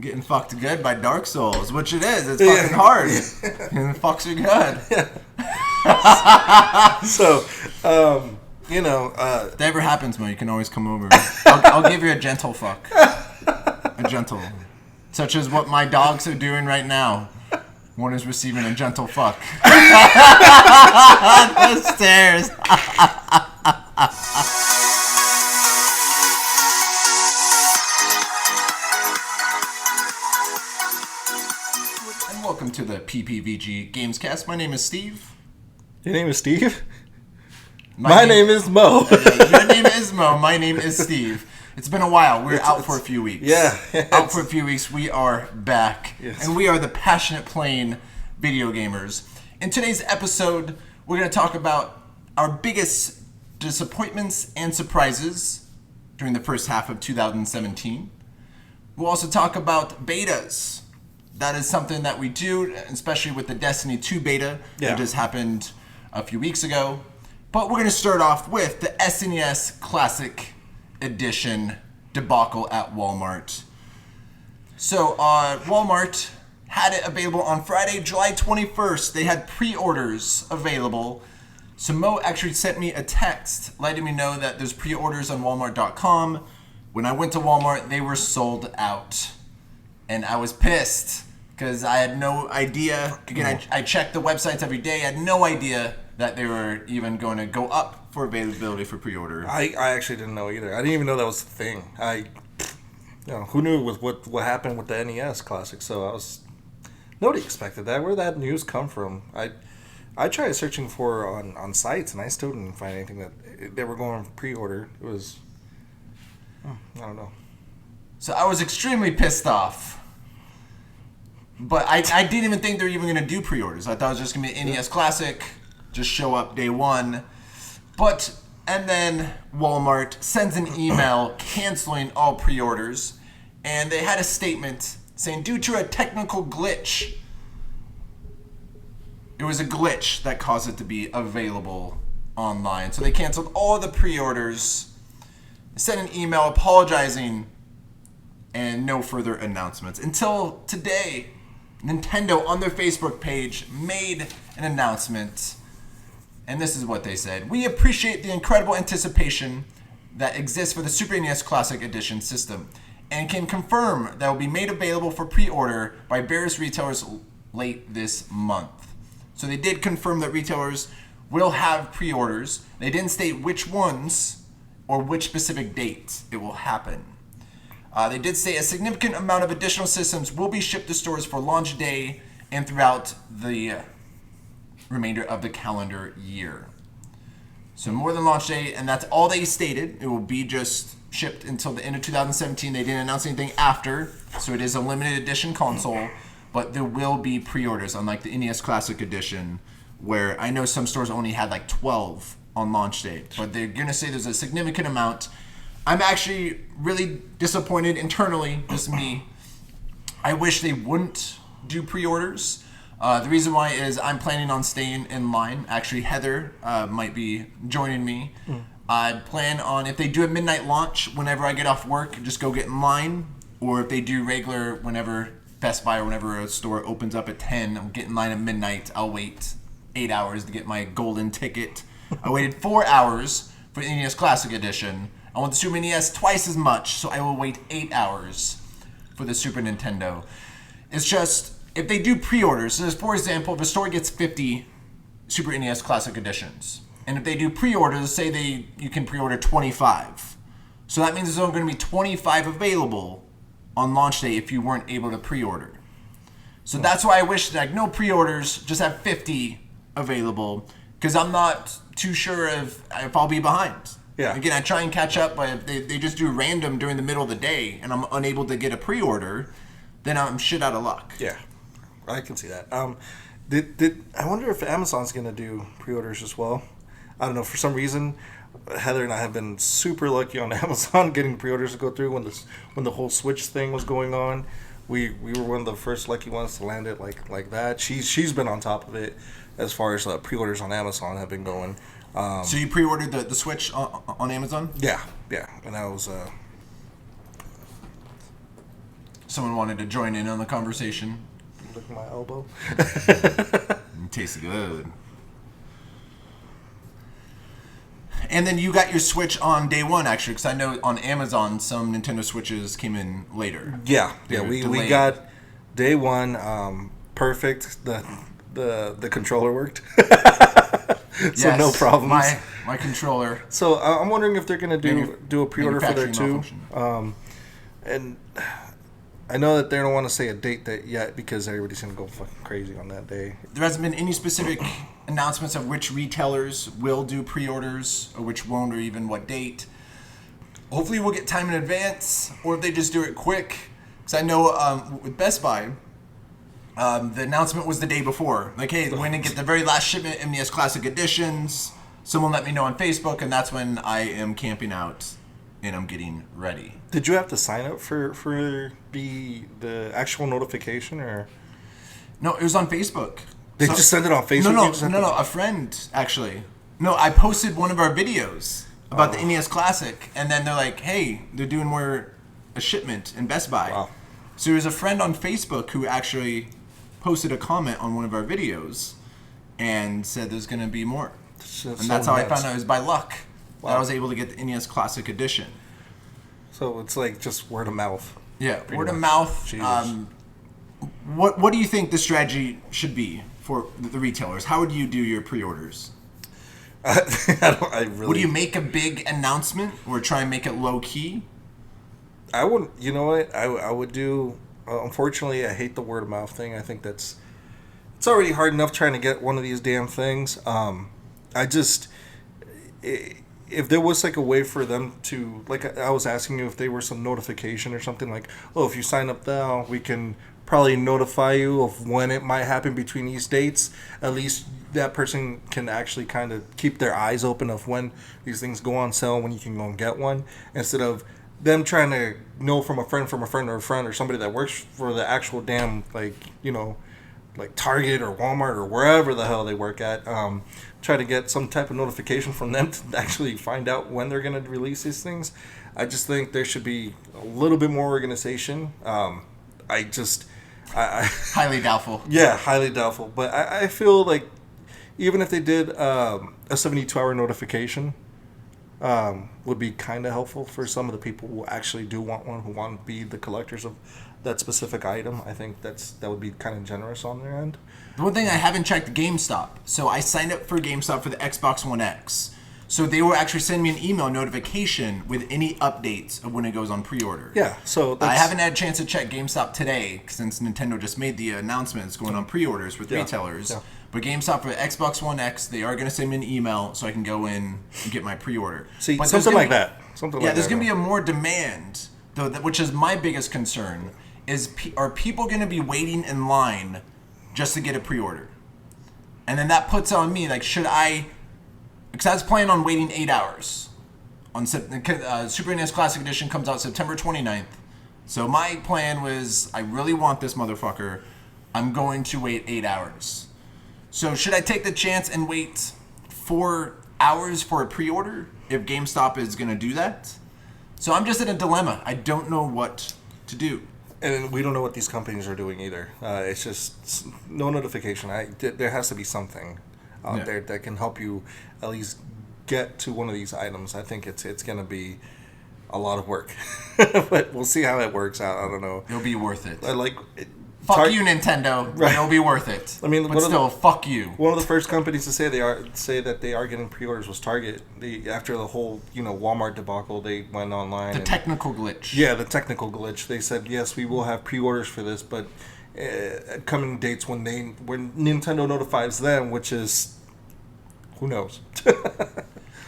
getting fucked good by Dark Souls, which it is. It's fucking hard. And the fucks are good. So, if that ever happens, man, you can always come over. I'll give you a gentle fuck. A gentle. Such as what my dogs are doing right now. One is receiving a gentle fuck. The stairs. And welcome to the PPVG Gamescast. My name is Steve. Your name is Steve? My name is Mo. Your name is Mo. My name is Steve. It's been a while. We're out for a few weeks. Yeah. Out for a few weeks. We are back. Yes. And we are the passionate playing video gamers. In today's episode, we're going to talk about our biggest disappointments and surprises during the first half of 2017. We'll also talk about betas. That is something that we do, especially with the Destiny 2 beta that just happened a few weeks ago. But we're going to start off with the SNES Classic Edition debacle at Walmart. So Walmart had it available on Friday, July 21st. They had pre-orders available. So Mo actually sent me a text letting me know that there's pre-orders on Walmart.com. When I went to Walmart, they were sold out. And I was pissed because I had no idea. Again, I checked the websites every day. I had no idea that they were even going to go up for availability for pre-order. I actually didn't know either. I didn't even know that was a thing. Who knew with what happened with the NES Classic? So nobody expected that. Where did that news come from? I tried searching for on sites and I still didn't find anything that they were going for pre-order. It was, I don't know. So I was extremely pissed off. But I didn't even think they were even going to do pre-orders. I thought it was just going to be NES Classic, just show up day one. And then Walmart sends an email canceling all pre-orders. And they had a statement saying, due to a technical glitch, it was a glitch that caused it to be available online. So they canceled all the pre-orders, sent an email apologizing, and no further announcements. Until today, Nintendo on their Facebook page made an announcement. And this is what they said. We appreciate the incredible anticipation that exists for the Super NES Classic Edition system and can confirm that it will be made available for pre-order by various retailers late this month. So they did confirm that retailers will have pre-orders. They didn't state which ones or which specific date it will happen. They did say a significant amount of additional systems will be shipped to stores for launch day and throughout the remainder of the calendar year. So more than launch day, and that's all they stated. It will be just shipped until the end of 2017. They didn't announce anything after, so it is a limited edition console, but there will be pre-orders, unlike the NES Classic Edition, where I know some stores only had like 12 on launch day, but they're going to say there's a significant amount. I'm actually really disappointed internally, just me. I wish they wouldn't do pre-orders. The reason why is I'm planning on staying in line. Actually, Heather might be joining me. I plan on, if they do a midnight launch, whenever I get off work, just go get in line. Or if they do regular, whenever Best Buy or whenever a store opens up at 10, I'll get in line at midnight. I'll wait 8 hours to get my golden ticket. I waited 4 hours for the NES Classic Edition. I want the Super NES twice as much, so I will wait 8 hours for the Super Nintendo. It's just, if they do pre-orders, so for example, if a store gets 50 Super NES Classic Editions, and if they do pre-orders, say you can pre-order 25. So that means there's only going to be 25 available on launch day if you weren't able to pre-order. So that's why I wish that no pre-orders, just have 50 available, because I'm not too sure if I'll be behind. Yeah. Again, I try and catch up, but if they just do random during the middle of the day and I'm unable to get a pre-order, then I'm shit out of luck. Yeah, I can see that. I wonder if Amazon's going to do pre-orders as well. I don't know. For some reason, Heather and I have been super lucky on Amazon getting pre-orders to go through when the whole Switch thing was going on. We were one of the first lucky ones to land it like that. She's been on top of it as far as pre-orders on Amazon have been going. So you pre-ordered the Switch on Amazon? Yeah, and that was. someone wanted to join in on the conversation. Look at my elbow. It tastes good. And then you got your Switch on day one, actually, because I know on Amazon some Nintendo Switches came in later. Yeah, we got day one. Perfect. The controller worked. So yes, no problems. My controller. So I'm wondering if they're gonna do a pre-order for there too. And I know that they don't want to say a date yet because everybody's gonna go fucking crazy on that day. There hasn't been any specific announcements of which retailers will do pre-orders or which won't, or even what date. Hopefully we'll get time in advance, or if they just do it quick. Because I know with Best Buy, the announcement was the day before. Like, hey, we're going to get the very last shipment of NES Classic Editions. Someone let me know on Facebook, and that's when I am camping out and I'm getting ready. Did you have to sign up for the actual notification, or? No, it was on Facebook. They just sent it on Facebook? No, a friend, actually. No, I posted one of our videos about the NES Classic, and then they're like, hey, they're doing a shipment in Best Buy. Wow. So there was a friend on Facebook who actually posted a comment on one of our videos and said there's going to be more. And that's how I found out. It was by luck that I was able to get the NES Classic Edition. So it's like just word of mouth. Yeah, word of mouth. What do you think the strategy should be for the retailers? How would you do your pre-orders? Would you make a big announcement or try and make it low-key? I wouldn't. You know what? I would do. Unfortunately, I hate the word of mouth thing. I think it's already hard enough trying to get one of these damn things. If there was like a way for them to, like I was asking you, if there were some notification or something like, oh, if you sign up now, we can probably notify you of when it might happen between these dates. At least that person can actually kind of keep their eyes open of when these things go on sale, when you can go and get one, instead of them trying to know from a friend or somebody that works for the actual damn, like, you know, like Target or Walmart or wherever the hell they work at, try to get some type of notification from them to actually find out when they're going to release these things. I just think there should be a little bit more organization. I highly doubtful. Yeah, highly doubtful. But I feel like even if they did a 72-hour notification, would be kind of helpful for some of the people who actually do want one, who want to be the collectors of that specific item. I think that would be kind of generous on their end. The one thing I haven't checked, GameStop. So I signed up for GameStop for the Xbox One X. So they will actually send me an email notification with any updates of when it goes on pre-order. Yeah, so I haven't had a chance to check GameStop today since Nintendo just made the announcements going on pre-orders with retailers. Yeah. But GameStop for Xbox One X, they are going to send me an email so I can go in and get my pre-order. See, but something like that. There's going to be a more demand, though, which is my biggest concern, is are people going to be waiting in line just to get a pre-order? And then that puts on me, like, should I... Because I was planning on waiting 8 hours. Super NES Classic Edition comes out September 29th. So my plan was, I really want this motherfucker. I'm going to wait 8 hours. So should I take the chance and wait 4 hours for a pre-order if GameStop is going to do that? So I'm just in a dilemma. I don't know what to do. And we don't know what these companies are doing either. It's just no notification. There has to be something out there that can help you at least get to one of these items. I think it's going to be a lot of work. But we'll see how it works out. I don't know. It'll be worth it. Fuck you, Nintendo. Right. It'll be worth it. I mean, but still, fuck you. One of the first companies to say that they are getting pre-orders was Target. After the whole Walmart debacle, they went online. Technical glitch. Yeah, the technical glitch. They said yes, we will have pre-orders for this, but coming dates when Nintendo notifies them, which is who knows.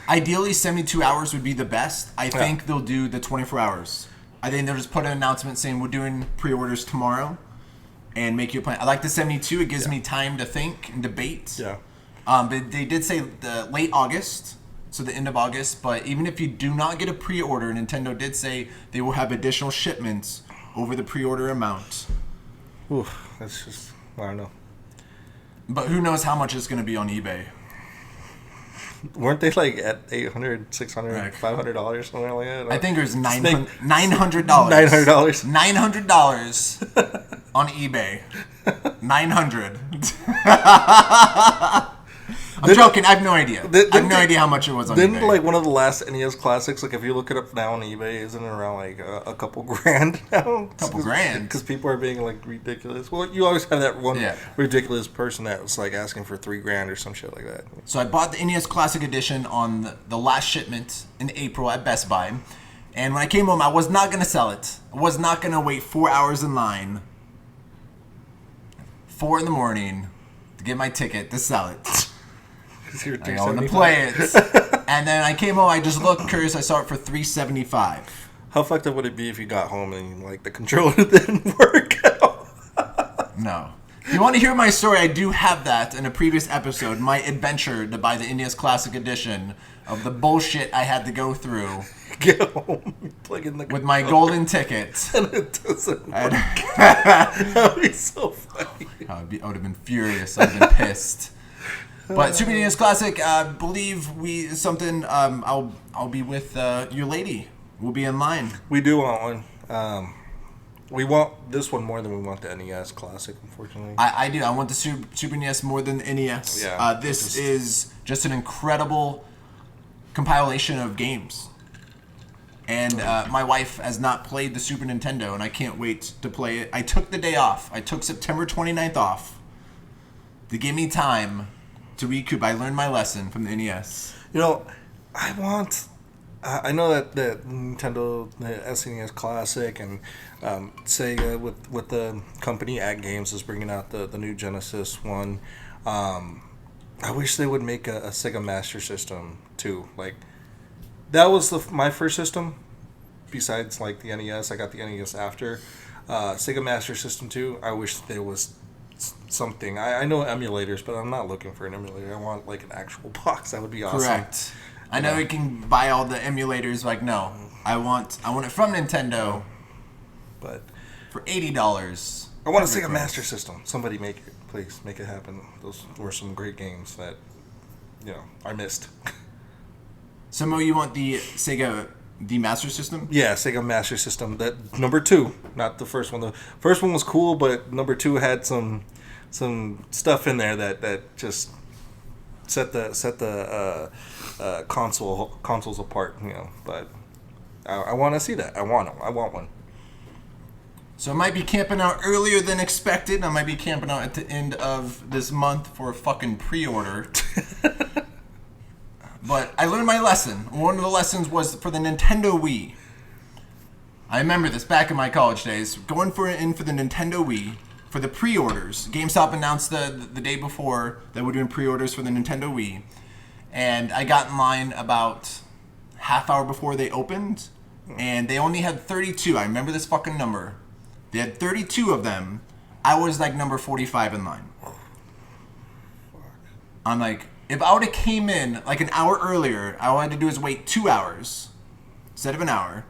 Ideally, 72 hours would be the best. I think they'll do the 24 hours. I think they'll just put an announcement saying we're doing pre-orders tomorrow. And make your plan. I like the 72. It gives me time to think and debate. Yeah. But they did say the late August, so the end of August. But even if you do not get a pre-order, Nintendo did say they will have additional shipments over the pre-order amount. Oof, that's just, I don't know. But who knows how much it's going to be on eBay. weren't they like at $800, $600, Right. $500, something like that? I think it was Snake- $900. $900. $900 on eBay. 900. I'm joking. I have no idea. I have no idea how much it was on Didn't eBay. like one of the last NES classics, like if you look it up now on eBay, isn't it around like a couple grand now? Couple grand? Because people are being like ridiculous. Well, you always have that one ridiculous person that was like asking for $3,000 or some shit like that. So I bought the NES Classic Edition on the last shipment in April at Best Buy. And when I came home, I was not going to sell it. I was not going to wait 4 hours in line, 4 in the morning, to get my ticket to sell it. I want to play it. And then I came home, I just looked curious, I saw it for $375. How fucked up would it be if you got home and like the controller didn't work out? No. If you want to hear my story, I do have that in a previous episode, my adventure to buy the NES Classic Edition of the bullshit I had to go through. Get home, plug in the with my golden ticket. and it doesn't work. That would be so funny. I would have been furious. I would have been pissed. But Super NES Classic, I believe I'll be with your lady. We'll be in line. We do want one. We want this one more than we want the NES Classic, unfortunately. I do. I want the Super NES more than the NES. Yeah, this is just an incredible compilation of games. And my wife has not played the Super Nintendo, and I can't wait to play it. I took the day off. I took September 29th off to give me time to recoup. I learned my lesson from the NES. You know, I know that the Nintendo, the SNES Classic, and Sega with the company at Games is bringing out the new Genesis one. I wish they would make a Sega Master System too. Like that was my first system. Besides like the NES, I got the NES after Sega Master System 2. I wish there was something. I know emulators, but I'm not looking for an emulator. I want like an actual box. That would be awesome. Correct. I know you can buy all the emulators. Like, no, I want it from Nintendo, but for $80. I want a Sega Master System. Somebody make it, please make it happen. Those were some great games that I missed. So Mo, you want the Sega Master System? Yeah, Sega Master System. That number 2, not the first one. The first one was cool, but number 2 had some stuff in there that just set the consoles apart. But I want to see that. I want one. So I might be camping out earlier than expected. I might be camping out at the end of this month for a fucking pre-order. But I learned my lesson. One of the lessons was for the Nintendo Wii. I remember this back in my college days. Going in for the Nintendo Wii for the pre-orders. GameStop announced the day before that we're doing pre-orders for the Nintendo Wii. And I got in line about half hour before they opened. And they only had 32. I remember this fucking number. They had 32 of them. I was like number 45 in line. I'm like, if I would have came in like an hour earlier, all I had to do is wait 2 hours instead of an hour.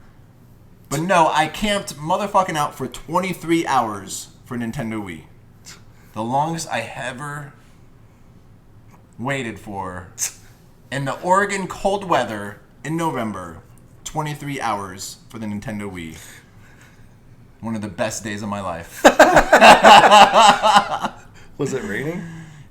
But no, I camped motherfucking out for 23 hours for Nintendo Wii. The longest I ever waited for in the Oregon cold weather in November. 23 hours for the Nintendo Wii. One of the best days of my life. Was it raining?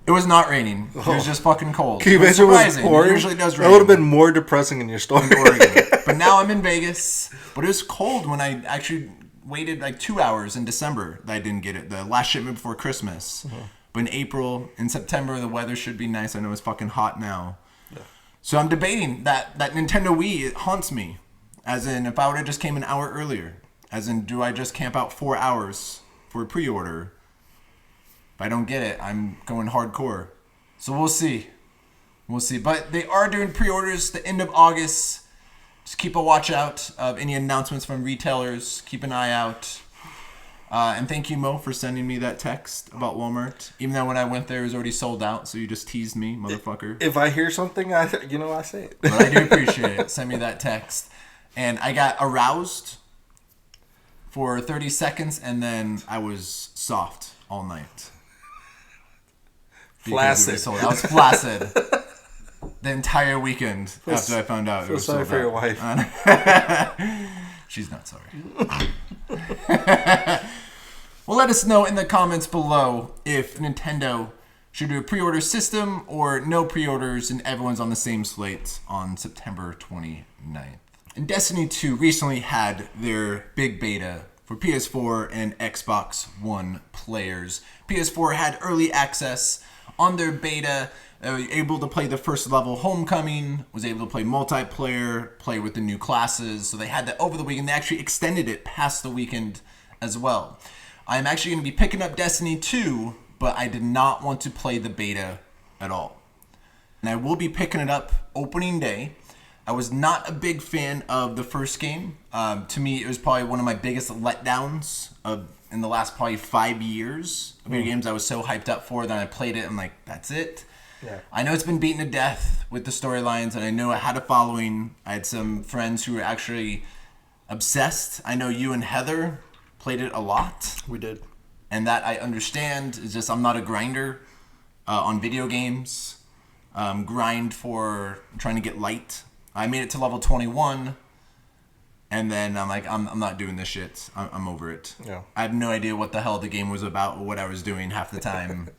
It was not raining. It was just fucking cold. Can you It was imagine it was surprising. pouring? It usually does rain. That would have been more depressing in your story. in Oregon. But now I'm in Vegas. But it was cold when I actually waited like 2 hours in December that I didn't get it. The last shipment before Christmas. Mm-hmm. But in April, in September, the weather should be nice. I know it's fucking hot now. Yeah. So I'm debating that Nintendo Wii, it haunts me. As in, if I would have just came an hour earlier. As in, do I just camp out 4 hours for a pre-order? If I don't get it, I'm going hardcore. So we'll see. We'll see. But they are doing pre-orders the end of August. Just keep a watch out of any announcements from retailers. Keep an eye out. And thank you, Mo, for sending me that text about Walmart. Even though when I went there, it was already sold out. So you just teased me, motherfucker. If I hear something, I say it. But I do appreciate it. Send me that text. And I got aroused for 30 seconds, and then I was soft all night. Flaccid. I was flaccid. the entire weekend after I found out. Feel sorry for your wife. She's not sorry. Well, let us know in the comments below if Nintendo should do a pre-order system or no pre-orders and everyone's on the same slate on September 29th. And Destiny 2 recently had their big beta for PS4 and Xbox One players. PS4 had early access on their beta. They were able to play the first level Homecoming, was able to play multiplayer, play with the new classes. So they had that over the weekend. They actually extended it past the weekend as well. I'm actually going to be picking up Destiny 2, but I did not want to play the beta at all. And I will be picking it up opening day. I was not a big fan of the first game. To me, it was probably one of my biggest letdowns in the last probably 5 years of video games. I was so hyped up for it, then I played it, I'm like, that's it. Yeah. I know it's been beaten to death with the storylines, and I know it had a following. I had some friends who were actually obsessed. I know you and Heather played it a lot. We did. And that I understand. It's just I'm not a grinder on video games. Grind for trying to get light. I made it to level 21, and then I'm like, I'm not doing this shit. I'm over it. Yeah. I have no idea what the hell the game was about or what I was doing half the time.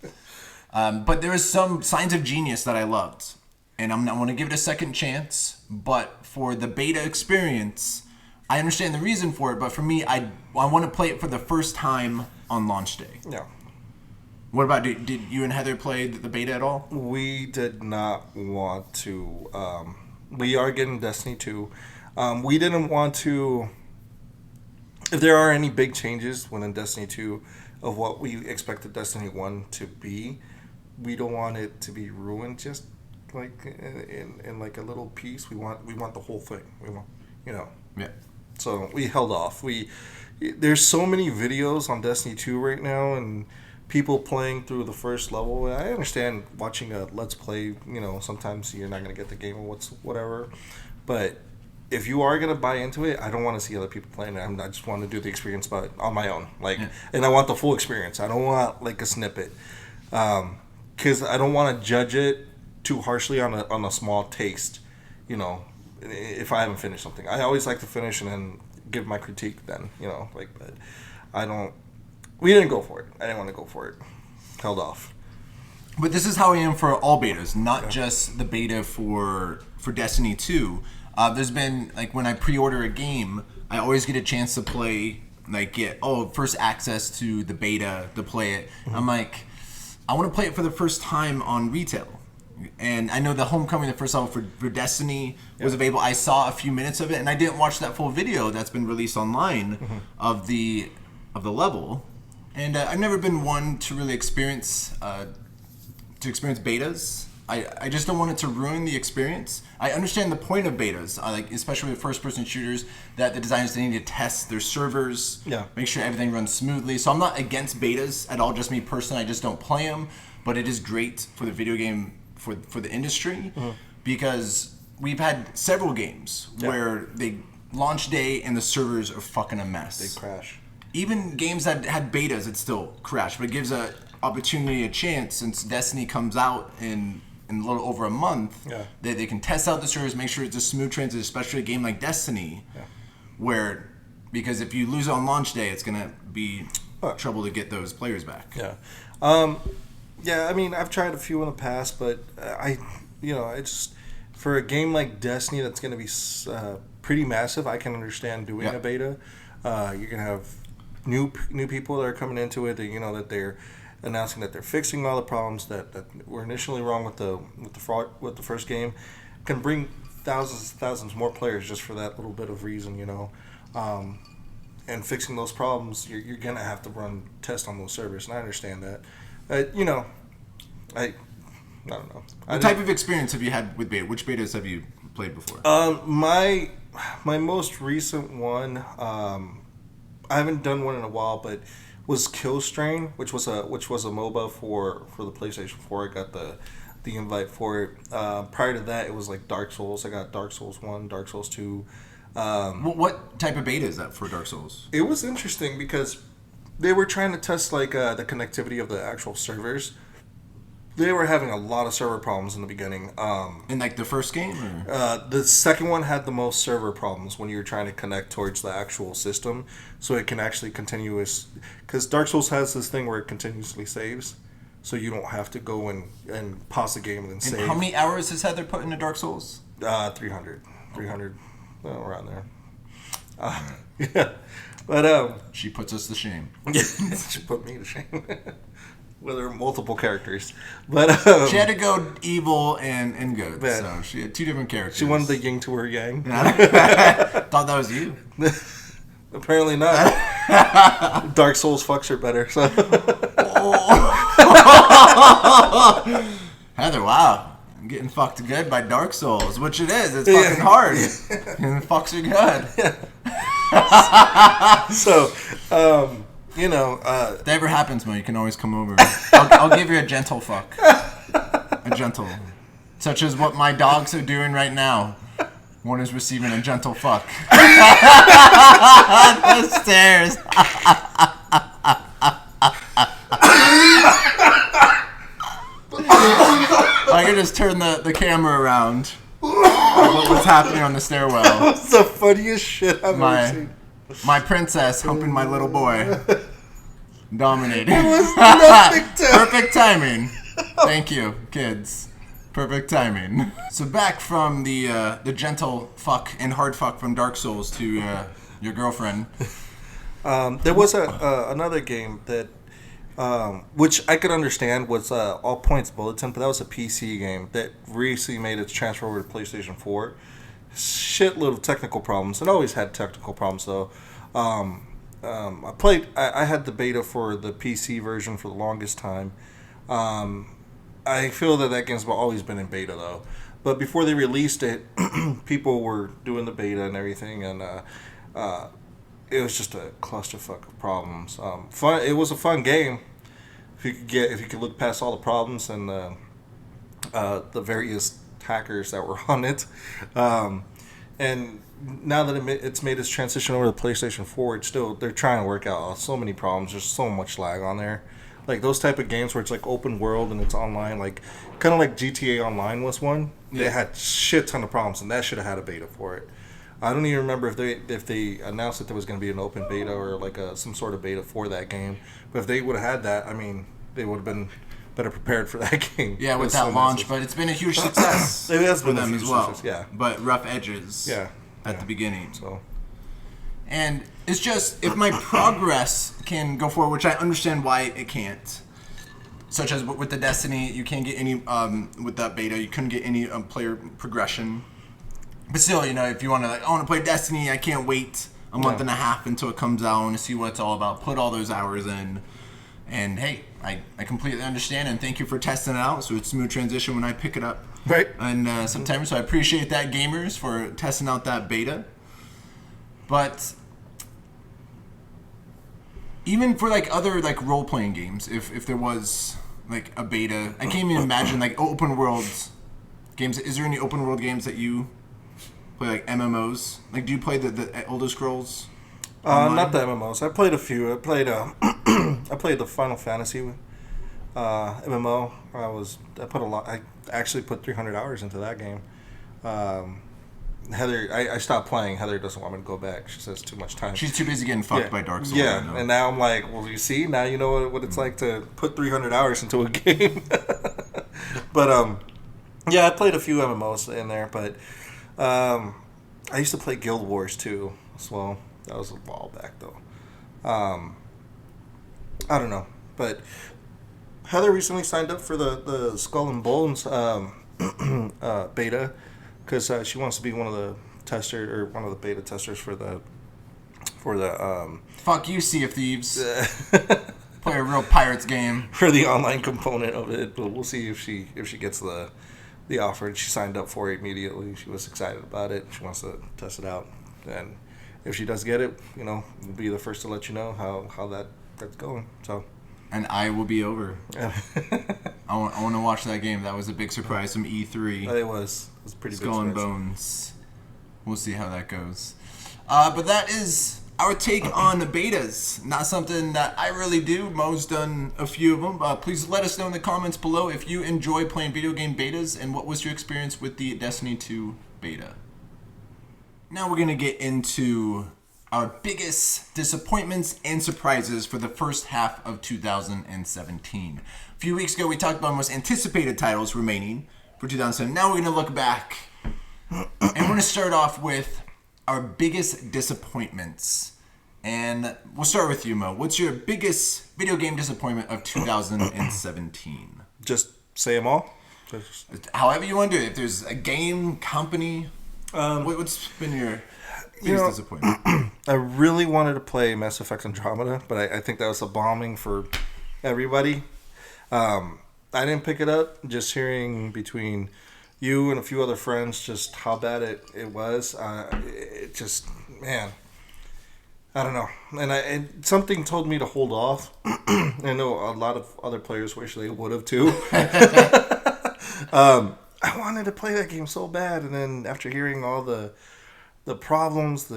But there was some signs of genius that I loved, and I want to give it a second chance. But for the beta experience, I understand the reason for it. But for me, I want to play it for the first time on launch day. Yeah. What about, did you and Heather play the beta at all? We did not want to. We are getting Destiny 2. We didn't want to. If there are any big changes within Destiny 2 of what we expected Destiny 1 to be, we don't want it to be ruined just like in like a little piece. We want the whole thing. We want, Yeah. So we held off. There's so many videos on Destiny 2 right now, and people playing through the first level. I understand watching a Let's Play, sometimes you're not going to get the game or whatever. But if you are going to buy into it, I don't want to see other people playing it. I just want to do the experience on my own. And I want the full experience. I don't want like a snippet. Because I don't want to judge it too harshly on a small taste, if I haven't finished something. I always like to finish and then give my critique then, but I don't. We didn't go for it. I didn't want to go for it. Held off. But this is how I am for all betas, not just the beta for Destiny 2. There's been, like, when I pre-order a game, I always get a chance to play, like, first access to the beta to play it. Mm-hmm. I'm like, I want to play it for the first time on retail. And I know the Homecoming, the first level for Destiny was available. I saw a few minutes of it, and I didn't watch that full video that's been released online of the level. And I've never been one to really experience betas. I just don't want it to ruin the experience. I understand the point of betas, especially with first-person shooters, that the designers need to test their servers, make sure everything runs smoothly. So I'm not against betas at all. Just me personally, I just don't play them. But it is great for the video game for the industry because we've had several games where they launch day and the servers are fucking a mess. They crash. Even games that had betas, it still crashed. But it gives a opportunity, a chance, since Destiny comes out in a little over a month. They can test out the servers, make sure it's a smooth transition, especially a game like Destiny, because if you lose it on launch day, it's gonna be trouble to get those players back. I mean, I've tried a few in the past, but I just for a game like Destiny that's gonna be pretty massive, I can understand doing a beta. You're gonna have new people that are coming into it. That they're announcing that they're fixing all the problems that were initially wrong with the first game. Can bring thousands more players just for that little bit of reason, and fixing those problems. You're gonna have to run tests on those servers, and I understand that. I don't know. What type of experience have you had with beta? Which betas have you played before? My most recent one. I haven't done one in a while, but was Kill Strain, which was a MOBA for the PlayStation 4. I got the invite for it. Prior to that, it was like Dark Souls. I got Dark Souls 1, Dark Souls 2. What type of beta is that for Dark Souls? It was interesting because they were trying to test the connectivity of the actual servers. They were having a lot of server problems in the beginning. In like the first game? Or? The second one had the most server problems when you were trying to connect towards the actual system, so it can actually continuous. Because Dark Souls has this thing where it continuously saves, so you don't have to go and pause the game and then save. How many hours has Heather put into Dark Souls? 300, well, around there. Yeah, but she puts us to shame. She put me to shame. Well, there are multiple characters, but she had to go evil and good. Man. So she had two different characters. She wanted the yin to her yang. Thought that was you. Apparently not. Dark Souls fucks her better. So. Heather, wow, I'm getting fucked good by Dark Souls, which it is. It's fucking hard, and it fucks you good. Yeah. So. If that ever happens, Mo, you can always come over. I'll give you a gentle fuck. A gentle. Such as what my dogs are doing right now. One is receiving a gentle fuck. The stairs. I can just turn the camera around. What's happening on the stairwell? That's the funniest shit I've ever seen. My princess humping my little boy. Dominating. It was Perfect timing. Thank you, kids. Perfect timing. So back from the gentle fuck and hard fuck from Dark Souls to your girlfriend. There was another game that, which I could understand was All Points Bulletin, but that was a PC game that recently made its transfer over to PlayStation 4. Shitload of technical problems. It always had technical problems though. I had the beta for the PC version for the longest time. I feel that game's always been in beta though. But before they released it, people were doing the beta and everything, and it was just a clusterfuck of problems. Fun. It was a fun game if you could look past all the problems and the various hackers that were on it. And now that it's made its transition over to PlayStation 4, they're trying to work out so many problems. There's so much lag on there. Like those type of games where it's like open world and it's online, like kind of like GTA Online was one. Yeah. They had shit ton of problems, and that should have had a beta for it. I don't even remember if they announced that there was going to be an open beta or like some sort of beta for that game. But if they would have had that, I mean, they would have been better prepared for that game. Yeah, with that launch, but it's been a huge success. It has for been them as well. Success, yeah, but rough edges. Yeah. At the beginning. So. And it's just, if my progress can go forward, which I understand why it can't, such as with the Destiny, you can't get any, with that beta, you couldn't get any player progression. But still, if you want to, I want to play Destiny, I can't wait a month and a half until it comes out and see what it's all about. Put all those hours in. And hey, I completely understand, and thank you for testing it out, so it's a smooth transition when I pick it up. Right. In September, so I appreciate that, gamers, for testing out that beta. But even for like other like role playing games, if there was like a beta, I can't even imagine like open world games. Is there any open world games that you play, like MMOs? Like, do you play the Elder Scrolls? Not the MMOs. I played a few. I played I played the Final Fantasy MMO. I actually put 300 hours into that game. Heather, I stopped playing. Heather doesn't want me to go back. She says too much time. She's too busy getting fucked by Dark Souls. Yeah, and now I'm like, well, you see, now you know what it's like to put 300 hours into a game. But yeah, I played a few MMOs in there, but I used to play Guild Wars too as well. That was a while back though. I don't know, but Heather recently signed up for the Skull and Bones beta because she wants to be one of the beta testers for the fuck you, Sea of Thieves. Play a real pirates game for the online component of it. But we'll see if she gets the offer. She signed up for it immediately. She was excited about it. She wants to test it out, and if she does get it, we'll be the first to let you know how that's going. So. And I will be over. I want to watch that game. That was a big surprise from E3. It was pretty big. Skull and Bones. We'll see how that goes. But that is our take on the betas. Not something that I really do. Mo's done a few of them. Please let us know in the comments below if you enjoy playing video game betas and what was your experience with the Destiny 2 beta. Now we're going to get into our biggest disappointments and surprises for the first half of 2017. A few weeks ago, we talked about most anticipated titles remaining for 2007. Now we're going to look back, and we're going to start off with our biggest disappointments. And we'll start with you, Mo. What's your biggest video game disappointment of 2017? Just say them all? However you want to do it. If there's a game, company, what's been your biggest disappointment? I really wanted to play Mass Effect Andromeda, but I think that was a bombing for everybody. I didn't pick it up. Just hearing between you and a few other friends just how bad it was. It just, man, I don't know. And something told me to hold off. I know a lot of other players wish they would have too. I wanted to play that game so bad, and then after hearing all the problems,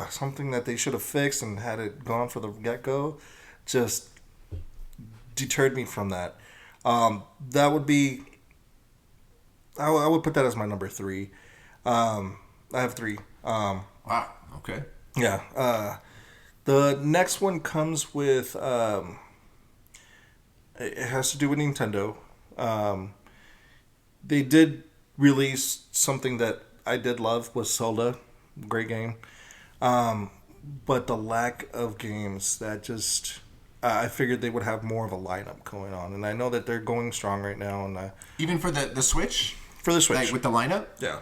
something that they should have fixed and had it gone for the get-go, just deterred me from that. That would be, I would put that as my number 3. I have 3. Wow. Okay. Yeah. The next one comes with, it has to do with Nintendo. They did release something that I did love, was Zelda. Great game. But the lack of games, that just, I figured they would have more of a lineup going on. And I know that they're going strong right now. And even for the Switch? For the Switch. Like with the lineup? Yeah.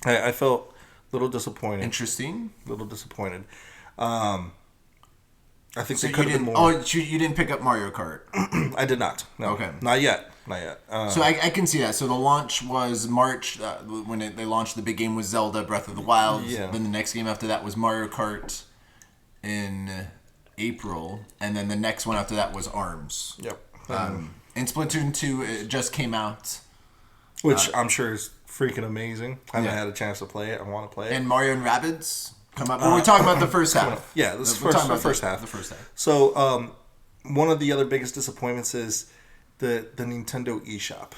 I felt a little disappointed. Interesting. A little disappointed. I think So they could have been more. Oh, you didn't pick up Mario Kart? I did not. No. Okay. Not yet. So I can see that. So the launch was March. When they launched, the big game was Zelda Breath of the Wild. Yeah. Then the next game after that was Mario Kart in April. And then the next one after that was ARMS. Yep. And Splatoon 2 just came out. Which I'm sure is freaking amazing. I haven't Yeah. had a chance to play it. I want to play it. And Mario and Rabbids come out. But we're talking about the first half. Yeah, this is We're talking the about first half. The first half. So, one of the other biggest disappointments is the Nintendo eShop.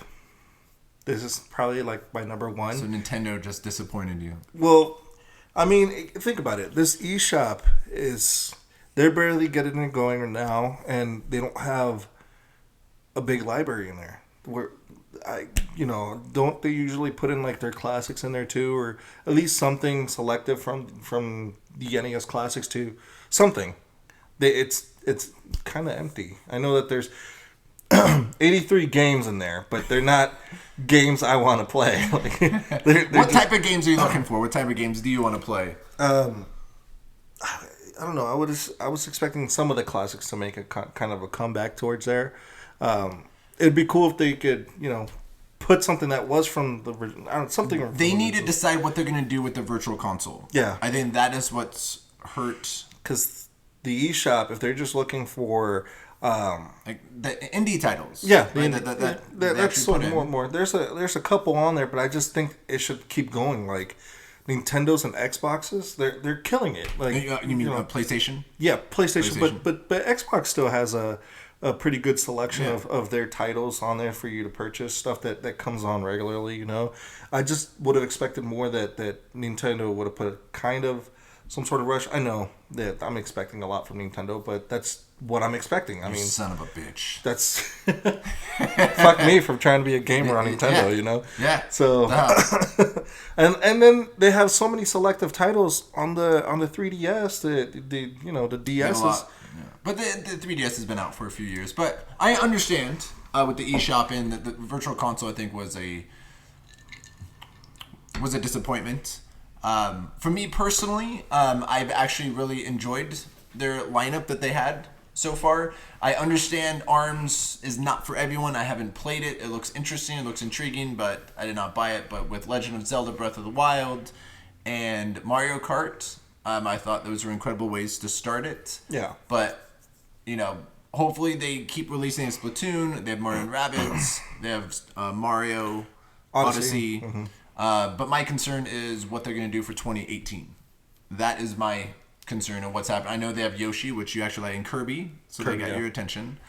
This is probably like my number 1. So Nintendo just disappointed you. Well, I mean, think about it. This eShop they're barely getting it going now, and they don't have a big library in there. Don't they usually put in like their classics in there too, or at least something selective from the NES classics to something? It's kind of empty. I know that there's 83 games in there, but they're not games I want to play. What type of games are you looking for? What type of games do you want to play? I don't know. I was expecting some of the classics to make a kind of a comeback towards there. It'd be cool if they could, put something that was from the something. They need to decide what they're going to do with the virtual console. Yeah, I think that is what's hurt. Because the eShop, if they're just looking for like the indie titles, yeah, that's sort of more. There's a couple on there, but I just think it should keep going. Like Nintendos and Xboxes, they're killing it. Like you mean PlayStation? Yeah, PlayStation. But Xbox still has a pretty good selection of their titles on there for you to purchase, stuff that comes on regularly, I just would have expected more that Nintendo would have put kind of some sort of rush. I know that I'm expecting a lot from Nintendo, but that's what I'm expecting. I mean, son of a bitch. That's fuck me for trying to be a gamer on Nintendo, Yeah. So and then they have so many selective titles on the 3DS, the DS is. Yeah. But the 3DS has been out for a few years. But I understand with the eShop and the virtual console, I think was a disappointment. For me personally, I've actually really enjoyed their lineup that they had so far. I understand ARMS is not for everyone. I haven't played it. It looks interesting. It looks intriguing, but I did not buy it. But with Legend of Zelda Breath of the Wild and Mario Kart, I thought those were incredible ways to start it. Yeah. But, hopefully they keep releasing Splatoon. They have Mario and Rabbids. They have Mario Odyssey. Mm-hmm. But my concern is what they're going to do for 2018. that is my concern of what's happening. I know they have Yoshi, which you actually like, and Kirby, so they got your attention.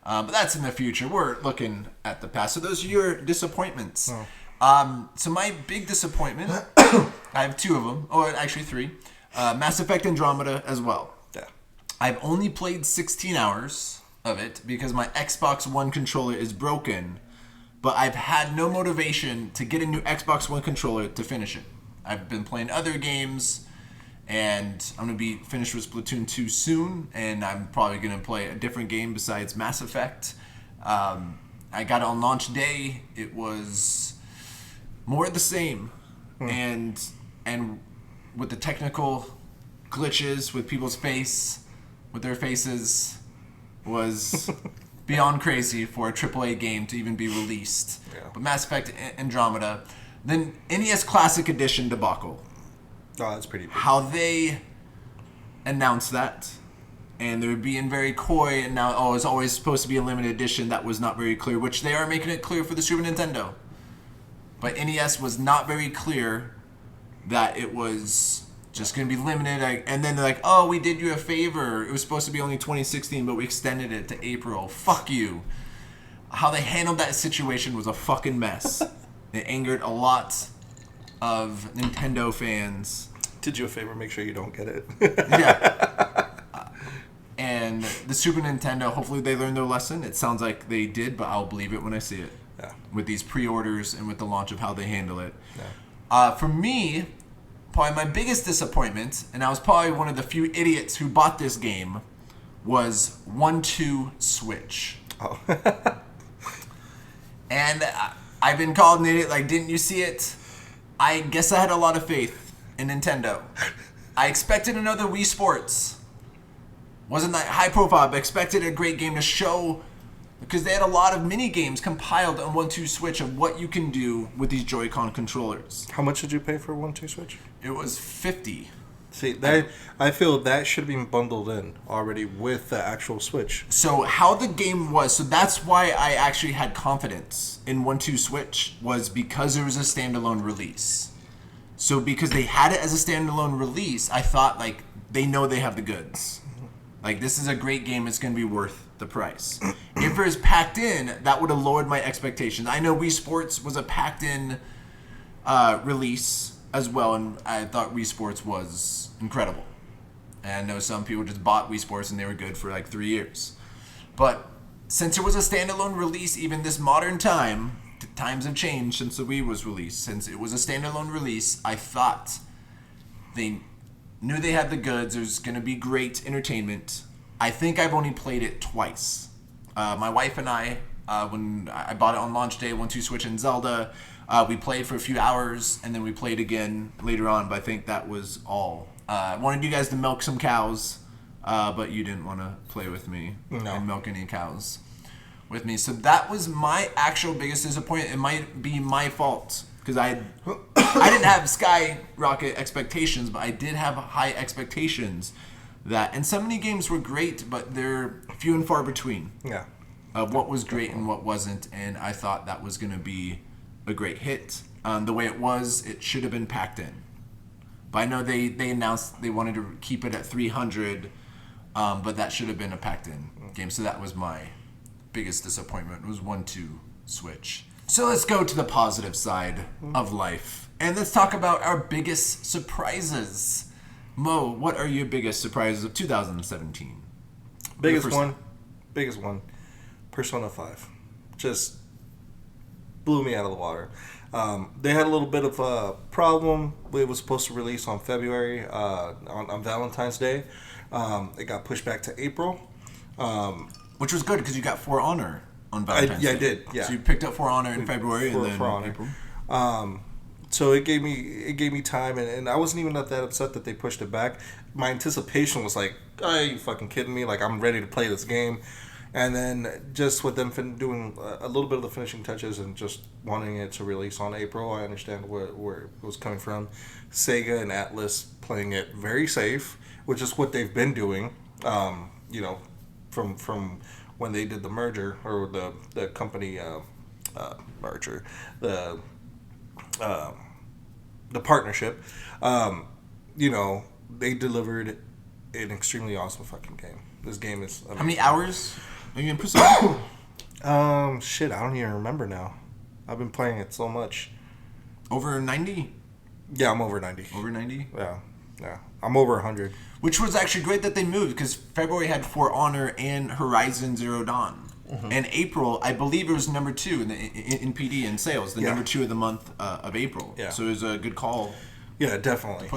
But that's in the future. We're looking at the past. So those are your disappointments. So my big disappointment, I have two of them, or actually three. Mass Effect Andromeda as well. Yeah. I've only played 16 hours of it because my Xbox One controller is broken, but I've had no motivation to get a new Xbox One controller to finish it. I've been playing other games, and I'm going to be finished with Splatoon 2 soon, and I'm probably going to play a different game besides Mass Effect. I got it on launch day. It was more of the same, and with the technical glitches with people's with their faces, was beyond crazy for a AAA game to even be released. Yeah. But Mass Effect Andromeda, then NES Classic Edition debacle. Oh, that's pretty big. How they announced that, and they were being very coy, and now, it's always supposed to be a limited edition. That was not very clear, which they are making it clear for the Super Nintendo. But NES was not very clear that it was just going to be limited. And then they're like, oh, we did you a favor. It was supposed to be only 2016, but we extended it to April. Fuck you. How they handled that situation was a fucking mess. It angered a lot of Nintendo fans. Did you a favor, make sure you don't get it. Yeah. And the Super Nintendo, hopefully they learned their lesson. It sounds like they did, but I'll believe it when I see it. Yeah. With these pre-orders and with the launch of how they handle it. Yeah. For me, probably my biggest disappointment, and I was probably one of the few idiots who bought this game, was 1-2 Switch. Oh. And I've been called an idiot, like, didn't you see it? I guess I had a lot of faith in Nintendo. I expected another Wii Sports. Wasn't that high profile, but expected a great game to show, because they had a lot of mini games compiled on 1-2 Switch of what you can do with these Joy-Con controllers. How much did you pay for 1-2 Switch? It was $50. See, I feel that should have been bundled in already with the actual Switch. So how the game was, so that's why I actually had confidence in 1-2 Switch, was because it was a standalone release. So because they had it as a standalone release, I thought, like, they know they have the goods. Like, this is a great game, it's going to be worth the price. If it was packed in, that would have lowered my expectations. I know Wii Sports was a packed in release as well, and I thought Wii Sports was incredible. And I know some people just bought Wii Sports and they were good for like 3 years. But since it was a standalone release, even this modern time, times have changed since the Wii was released. Since it was a standalone release, I thought they knew they had the goods. There's going to be great entertainment. I think I've only played it twice. My wife and I, when I bought it on launch day, 1-2 Switch and Zelda, we played for a few hours, and then we played again later on, but I think that was all. I wanted you guys to milk some cows, but you didn't want to play with me and milk any cows with me. So that was my actual biggest disappointment. It might be my fault, because I didn't have skyrocket expectations, but I did have high expectations. And so many games were great, but they're few and far between. Yeah. Of what was great and what wasn't, and I thought that was going to be a great hit. The way it was, it should have been packed in. But I know they announced they wanted to keep it at 300, but that should have been a packed in game. So that was my biggest disappointment. It was 1-2 Switch. So let's go to the positive side of life, and let's talk about our biggest surprises. Mo, what are your biggest surprises of 2017? Biggest one, Persona 5. Just blew me out of the water. They had a little bit of a problem. It was supposed to release on February, on Valentine's Day. It got pushed back to April. Which was good, because you got For Honor on Valentine's Day. I did, yeah. So you picked up For Honor in February and then April. So it gave me time, and I wasn't even that upset that they pushed it back. My anticipation was like, are you fucking kidding me? Like, I'm ready to play this game. And then just with them doing a little bit of the finishing touches and just wanting it to release on April, I understand where it was coming from. Sega and Atlas playing it very safe, which is what they've been doing, from when they did the merger, or the company merger, the partnership. they delivered an extremely awesome fucking game. This game is amazing. How many hours are you in Persona? Shit, I don't even remember now. I've been playing it so much. Over 90? Yeah, I'm over 90. Over 90? Yeah. I'm over 100. Which was actually great that they moved, because February had For Honor and Horizon Zero Dawn. Mm-hmm. And April, I believe it was number 2 in PD in sales, the number 2 of the month of April. Yeah. So it was a good call. Yeah, definitely.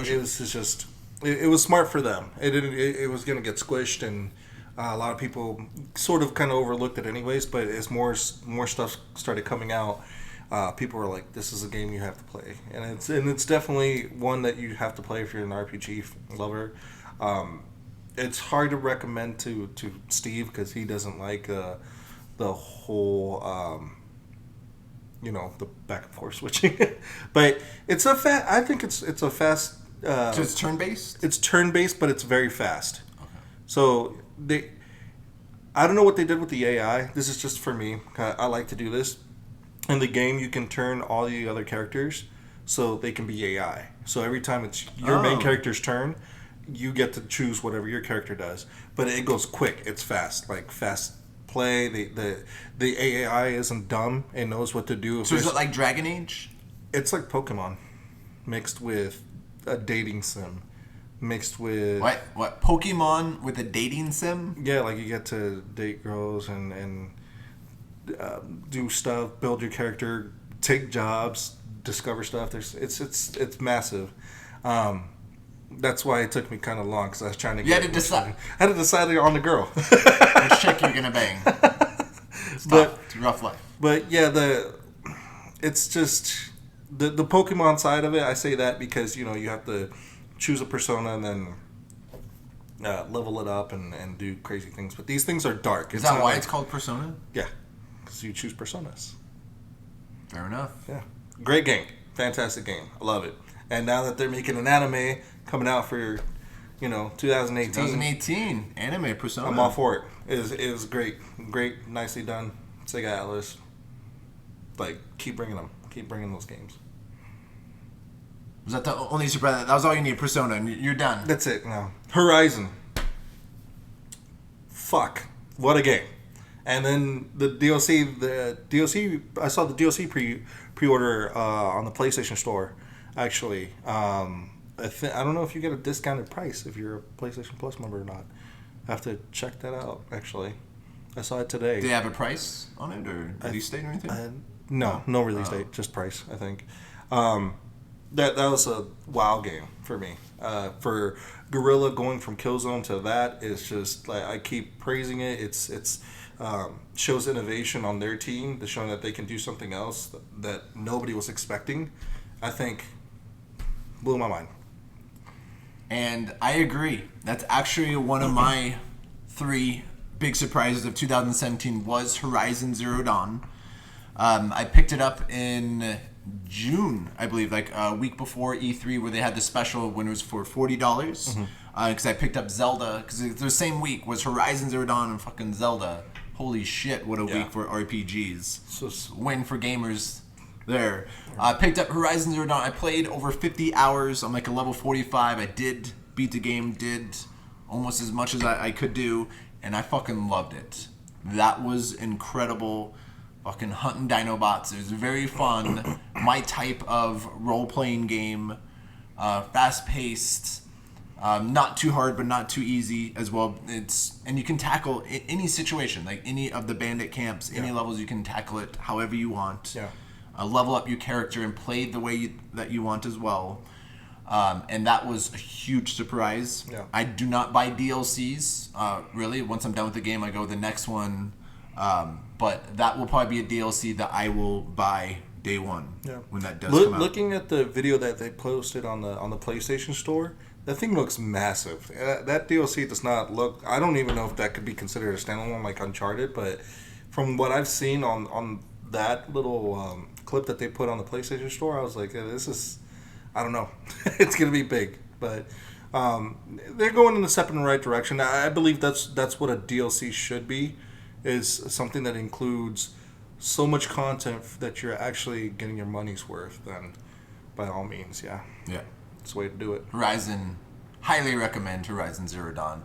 It was smart for them. It was going to get squished, and a lot of people sort of kind of overlooked it anyways, but as more stuff started coming out, people were like, this is a game you have to play. And it's definitely one that you have to play if you're an RPG lover. It's hard to recommend to Steve because he doesn't like the whole the back and forth switching. But it's I think it's a fast. So it's turn-based? It's turn-based, but it's very fast. Okay. So I don't know what they did with the AI. This is just for me. I like to do this. In the game, you can turn all the other characters so they can be AI. So every time it's your main character's turn, you get to choose whatever your character does. But it goes quick. It's fast. Like fast play. The AI isn't dumb. It knows what to do. So is it like Dragon Age? It's like Pokemon mixed with a dating sim. Mixed with... What? Pokemon with a dating sim? Yeah, like you get to date girls and do stuff, build your character, take jobs, discover stuff. It's massive. That's why it took me kind of long because I was trying to get... I had to decide on the girl. Which chick you're gonna bang? It's tough. It's a rough life. But yeah, it's just the Pokemon side of it. I say that because you have to choose a persona and then level it up and do crazy things. But these things are dark. Is that why it's called Persona? Yeah, because you choose personas. Fair enough. Yeah, great game, fantastic game. I love it. And now that they're making an anime coming out for 2018. 2018 anime Persona. I'm all for it. It was great, nicely done. Sega Atlas. Like keep bringing those games. Was that the only surprise? That was all you need, Persona, and you're done. That's it. No. Horizon. Fuck. What a game. And then the DLC, I saw the DLC pre-order on the PlayStation Store, actually. I don't know if you get a discounted price if you're a PlayStation Plus member or not. I have to check that out, actually. I saw it today. Do they have a price on it, or release date or anything? No release date, just price, I think. That was a wow game for me. For Guerrilla going from Killzone to that is just like I keep praising it. It's shows innovation on their team. They're showing that they can do something else that nobody was expecting. I think blew my mind. And I agree. That's actually one of my 3 big surprises of 2017 was Horizon Zero Dawn. I picked it up in June, I believe, like a week before E3, where they had the special when it was for $40. Because I picked up Zelda, because the same week was Horizon Zero Dawn and fucking Zelda. Holy shit, what a week for RPGs. So win for gamers there. I picked up Horizon Zero Dawn. I played over 50 hours. I'm like a level 45. I did beat the game, did almost as much as I could do, and I fucking loved it. That was incredible. Fucking hunting Dinobots. It was very fun. My type of role-playing game. Fast-paced. Not too hard, but not too easy as well. And you can tackle any situation, like any of the bandit camps, any levels. You can tackle it however you want. Yeah. Level up your character and play the way that you want as well. And that was a huge surprise. Yeah. I do not buy DLCs. Really, once I'm done with the game, I go the next one. But that will probably be a DLC that I will buy day one when that does come out. Looking at the video that they posted on the PlayStation Store, that thing looks massive. That DLC does not look... I don't even know if that could be considered a standalone like Uncharted, but from what I've seen on that little clip that they put on the PlayStation Store, I was like, this is... I don't know. It's going to be big, but... they're going in the step in the right direction. I believe that's what a DLC should be, is something that includes so much content that you're actually getting your money's worth. Then, by all means, yeah, it's the way to do it. Horizon highly recommend Horizon Zero Dawn.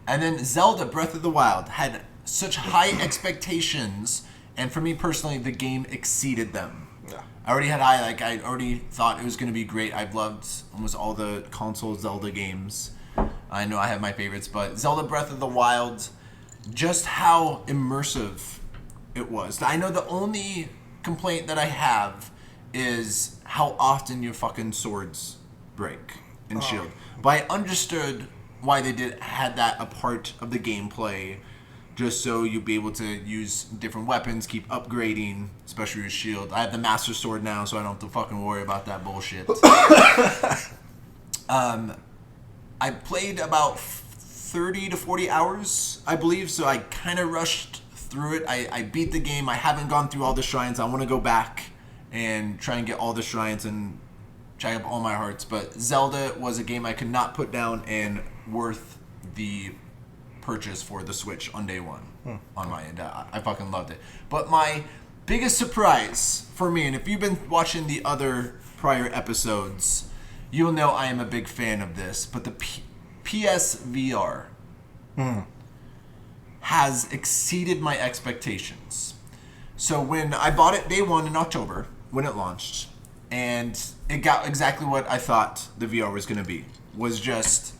And then Zelda Breath of the Wild had such high expectations, and for me personally, the game exceeded them. Yeah. I already thought it was going to be great. I've loved almost all the console Zelda games. I know I have my favorites, but Zelda Breath of the Wild, just how immersive it was. I know the only complaint that I have is how often your fucking swords break in Shield. But I understood why they had that a part of the gameplay, just so you'd be able to use different weapons, keep upgrading, especially with Shield. I have the Master Sword now, so I don't have to fucking worry about that bullshit. I played about 30 to 40 hours, I believe, so I kind of rushed through it. I beat the game. I haven't gone through all the shrines. I want to go back and try and get all the shrines and check up all my hearts. But Zelda was a game I could not put down and worth the purchase for the Switch on day one on my end. I fucking loved it. But my biggest surprise for me, and if you've been watching the other prior episodes, you'll know I am a big fan of this, but the PSVR has exceeded my expectations. So when I bought it day one in October, when it launched, and it got exactly what I thought the VR was going to be, was just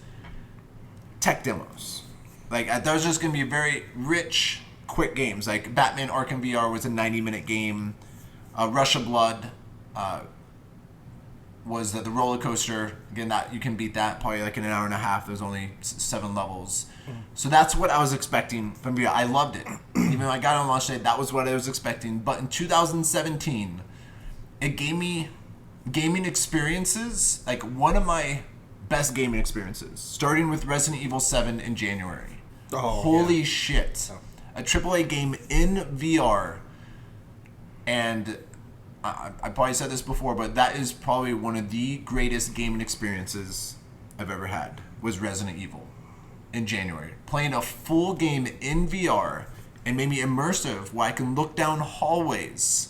tech demos. Like, I thought it was just going to be very rich, quick games. Like, Batman Arkham VR was a 90-minute game. Rush of Blood was the roller coaster. Again, that you can beat that probably like in an hour and a half. There's only 7 levels. So that's what I was expecting from VR. I loved it. Even though I got it on launch day, that was what I was expecting. But in 2017, it gave me gaming experiences, like one of my best gaming experiences, starting with Resident Evil 7 in January. Holy shit. A AAA game in VR. And I probably said this before, but that is probably one of the greatest gaming experiences I've ever had, was Resident Evil in January. Playing a full game in VR and made me immersive, where I can look down hallways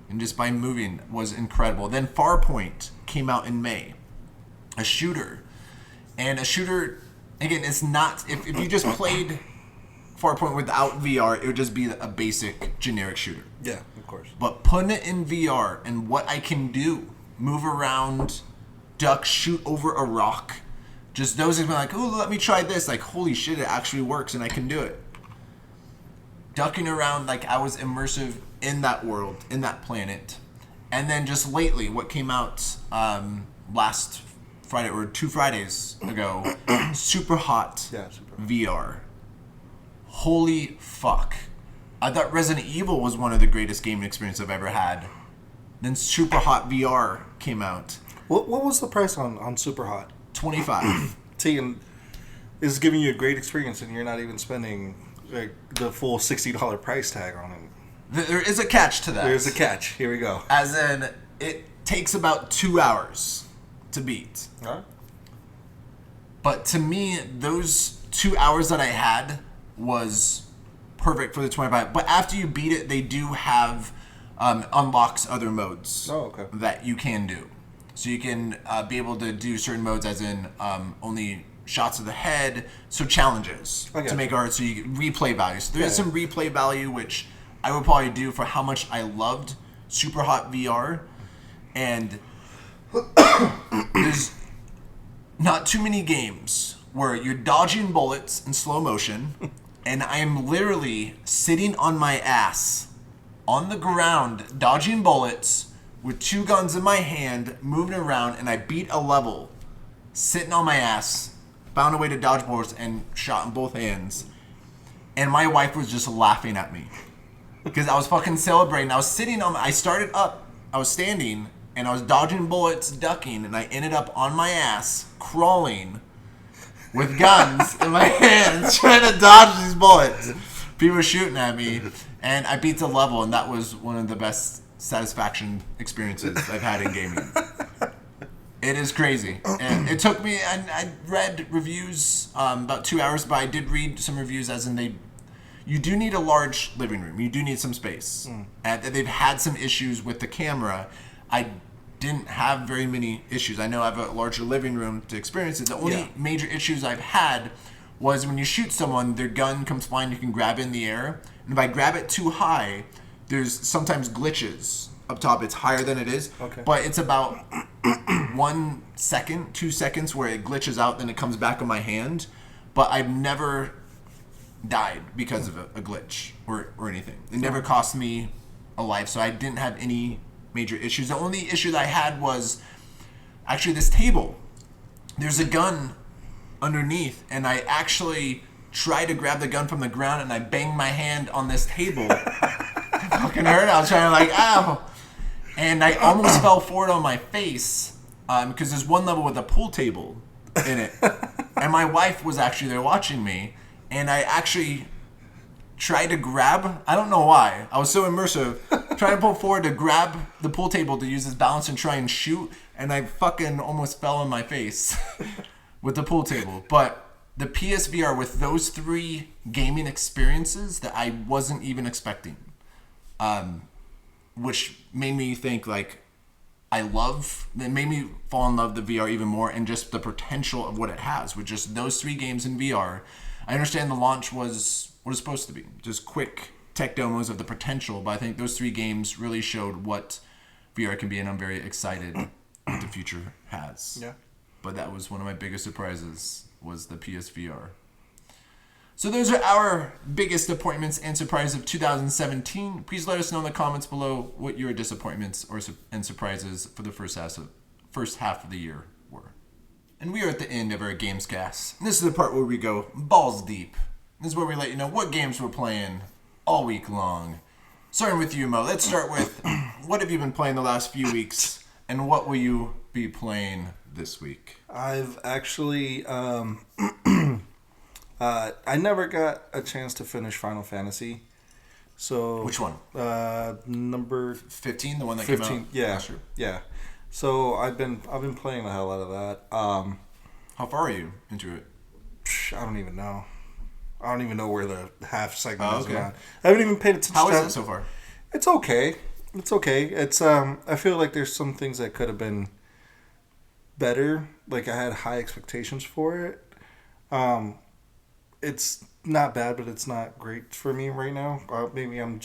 and just by moving was incredible. Then Farpoint came out in May, a shooter. And a shooter, again, it's not, if you just played Farpoint without VR, it would just be a basic generic shooter. Yeah, of course. But putting it in VR and what I can do, move around, duck, shoot over a rock, just those things, like, oh, let me try this. Like, holy shit, it actually works and I can do it. Ducking around, like, I was immersive in that world, in that planet. And then just lately, what came out last Friday, or 2 Fridays ago, Super Hot VR. Holy fuck. I thought Resident Evil was one of the greatest gaming experiences I've ever had. Then Super Hot VR came out. What was the price on Super Hot? $25. See, and it's giving you a great experience, and you're not even spending like the full $60 price tag on it. There is a catch to that. There's a catch. Here we go. As in, it takes about 2 hours to beat. All right. But to me, those 2 hours that I had was perfect for the 25. But after you beat it, they do have unlocks other modes that you can do. So you can be able to do certain modes, as in only shots of the head, so challenges to make art, so you get replay value. So there is some replay value, which I would probably do for how much I loved Super Hot VR. And there's not too many games where you're dodging bullets in slow motion, and I'm literally sitting on my ass on the ground, dodging bullets with 2 guns in my hand, moving around, and I beat a level sitting on my ass, found a way to dodge bullets, and shot in both hands. And my wife was just laughing at me because I was fucking celebrating. I was sitting on, I started up, I was standing, and I was dodging bullets, ducking, and I ended up on my ass, crawling with guns in my hands, trying to dodge these bullets. People were shooting at me, and I beat the level, and that was one of the best satisfaction experiences I've had in gaming. It is crazy. And it took me, I read reviews about 2 hours, but I did read some reviews as in you do need a large living room. You do need some space. And they've had some issues with the camera. I didn't have very many issues. I know I have a larger living room to experience it. The only major issues I've had was when you shoot someone, their gun comes flying, you can grab it in the air. And if I grab it too high, there's sometimes glitches up top. It's higher than it is. Okay. But it's about 1 second, 2 seconds where it glitches out, then it comes back on my hand. But I've never died because of a glitch or anything. It never cost me a life, so I didn't have any major issues. The only issue that I had was actually this table. There's a gun underneath, and I actually tried to grab the gun from the ground, and I banged my hand on this table. It fucking hurt. I was trying to like, ow. And I almost fell forward on my face because there's one level with a pool table in it. And my wife was actually there watching me, and I actually tried to grab, I don't know why, I was so immersive, trying to pull forward to grab the pool table to use this balance and try and shoot, and I fucking almost fell on my face with the pool table. But the PSVR with those 3 gaming experiences that I wasn't even expecting, which made me think like that made me fall in love with the VR even more, and just the potential of what it has with just those 3 games in VR. I understand the launch was what it's supposed to be, just quick tech demos of the potential, but I think those 3 games really showed what VR can be, and I'm very excited what the future has. Yeah. But that was one of my biggest surprises, was the PSVR. So those are our biggest appointments and surprises of 2017. Please let us know in the comments below what your disappointments and surprises for the first half of the year were. And we are at the end of our Gamescast. And this is the part where we go balls deep. This is where we let you know what games we're playing all week long. Starting with you, Mo. Let's start with what have you been playing the last few weeks, and what will you be playing this week? I've actually, I never got a chance to finish Final Fantasy. So which one? Number 15, the one that 15. came out last year. Yeah. So I've been playing the hell out of that. How far are you into it? I don't even know. I don't even know where the half segment is okay. around. I haven't even paid attention. How is it so far? It's okay. It's okay. It's I feel like there's some things that could have been better. Like I had high expectations for it. It's not bad, but it's not great for me right now. Maybe I'm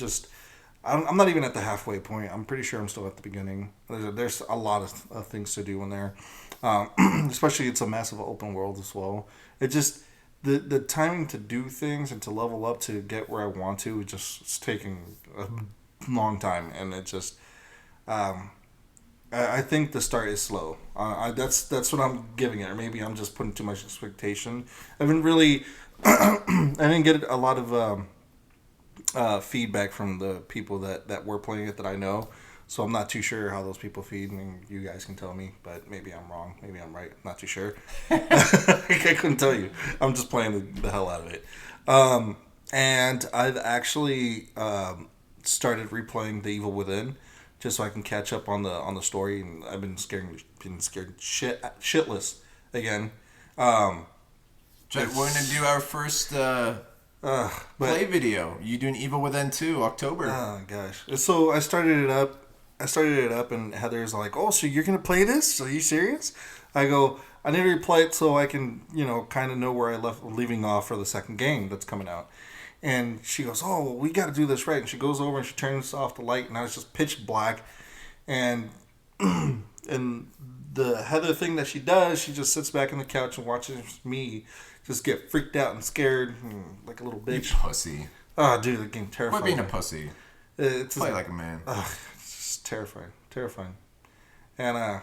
not even at the halfway point. I'm pretty sure I'm still at the beginning. There's a lot of things to do in there. Especially it's a massive open world as well. It just the timing to do things and to level up to get where I want to it's taking a long time, and it just I think the start is slow. That's what I'm giving it, or maybe I'm just putting too much expectation. I haven't really I didn't get a lot of feedback from the people that were playing it that I know. So I'm not too sure how those people feed. I mean, you guys can tell me, but maybe I'm wrong. Maybe I'm right. I'm not too sure. I couldn't tell you. I'm just playing the hell out of it. And I've actually started replaying The Evil Within just so I can catch up on the story. And I've been scared shitless again. So we're going to do our first play video. You doing Evil Within 2, October. Oh, gosh. So I started it up. And Heather's like, "Oh, so you're gonna play this? Are you serious?" I go, "I need to replay it so I can, kind of know where I leaving off for the second game that's coming out." And she goes, "Oh, well, we got to do this right." And she goes over and she turns off the light, and I was just pitch black. And and the Heather thing that she does, she just sits back on the couch and watches me just get freaked out and scared, like a little bitch. You pussy. Oh, dude, the game terrifying. Quit being a pussy. Play like a man. It's terrifying. And I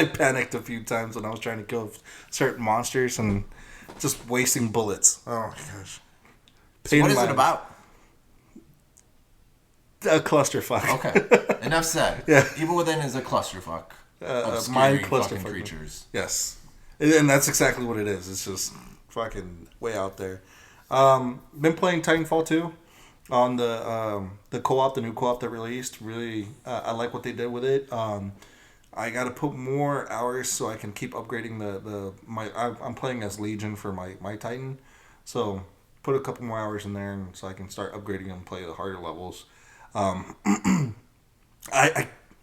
panicked a few times when I was trying to kill certain monsters and just wasting bullets. Oh my gosh. So what is it about? A clusterfuck. Okay. Enough said. Yeah. Evil Within is a clusterfuck of mind scary clusterfuck fucking creatures. Yes. And that's exactly what it is. It's just fucking way out there. Been playing Titanfall 2 on the co-op, the new co-op that released. Really, I like what they did with it. I got to put more hours so I can keep upgrading I'm playing as Legion for my Titan. So put a couple more hours in there so I can start upgrading and play the harder levels. I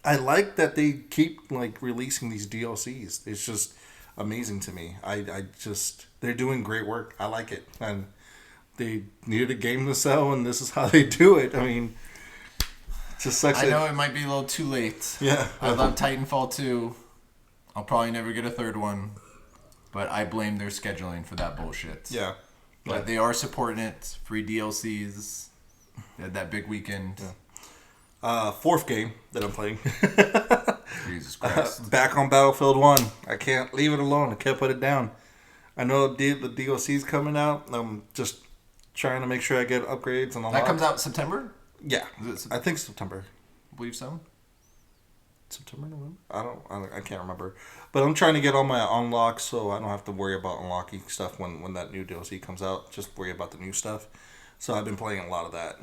I like that they keep like releasing these DLCs. It's just amazing to me. I just they're doing great work. I like it, and they needed a game to sell, and this is how they do it. I mean, it just sucks. I know it might be a little too late. Yeah, I love Titanfall 2. I'll probably never get a third one, but I blame their scheduling for that bullshit. Yeah, but they are supporting it. Free DLCs. They had that big weekend. Yeah. Fourth game that I'm playing. Jesus Christ. Back on Battlefield 1. I can't leave it alone. I can't put it down. I know the DLC's coming out. I'm just trying to make sure I get upgrades and all that. That comes out September? Yeah. I think September. I believe so. September, November? I can't remember. But I'm trying to get all my unlocks so I don't have to worry about unlocking stuff when that new DLC comes out. Just worry about the new stuff. So I've been playing a lot of that.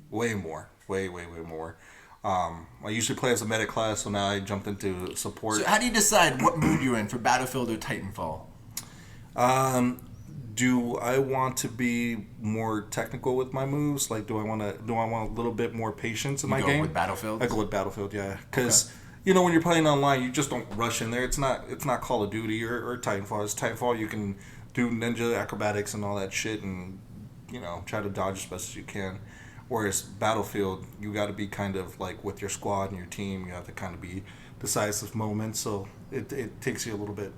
Way more. Way more. I usually play as a medic class, so now I jumped into support. So how do you decide what mood you're in for Battlefield or Titanfall? Do I want to be more technical with my moves? Like, do I want a little bit more patience in my game? With Battlefield? I go with Battlefield, yeah. Because when you're playing online, you just don't rush in there. It's not Call of Duty or Titanfall. It's Titanfall. You can do ninja acrobatics and all that shit, and try to dodge as best as you can. Whereas Battlefield, you got to be kind of like with your squad and your team. You have to kind of be decisive moments. So it takes you a little bit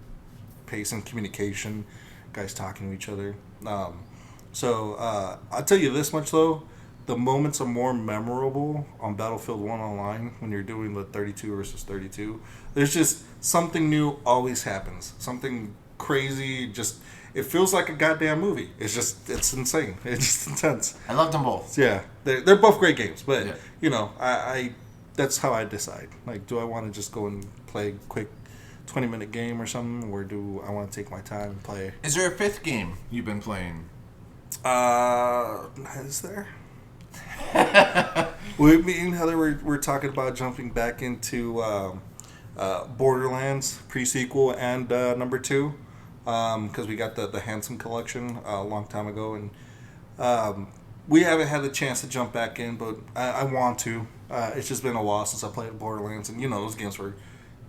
pace and communication, guys talking to each other. So I'll tell you this much though, the moments are more memorable on Battlefield 1 online when you're doing the 32 versus 32. There's just something new always happens. Something crazy, just it feels like a goddamn movie. It's insane. It's just intense. I loved them both. Yeah, they're both great games, but yeah. I that's how I decide. Like, do I want to just go and play a quick 20-minute game or something, or do I want to take my time and play? Is there a fifth game you've been playing? Is there? Me and Heather we're talking about jumping back into Borderlands pre-sequel and number 2. Because we got the Handsome collection a long time ago, and we haven't had the chance to jump back in, but I want to. It's just been a while since I played Borderlands, and those games were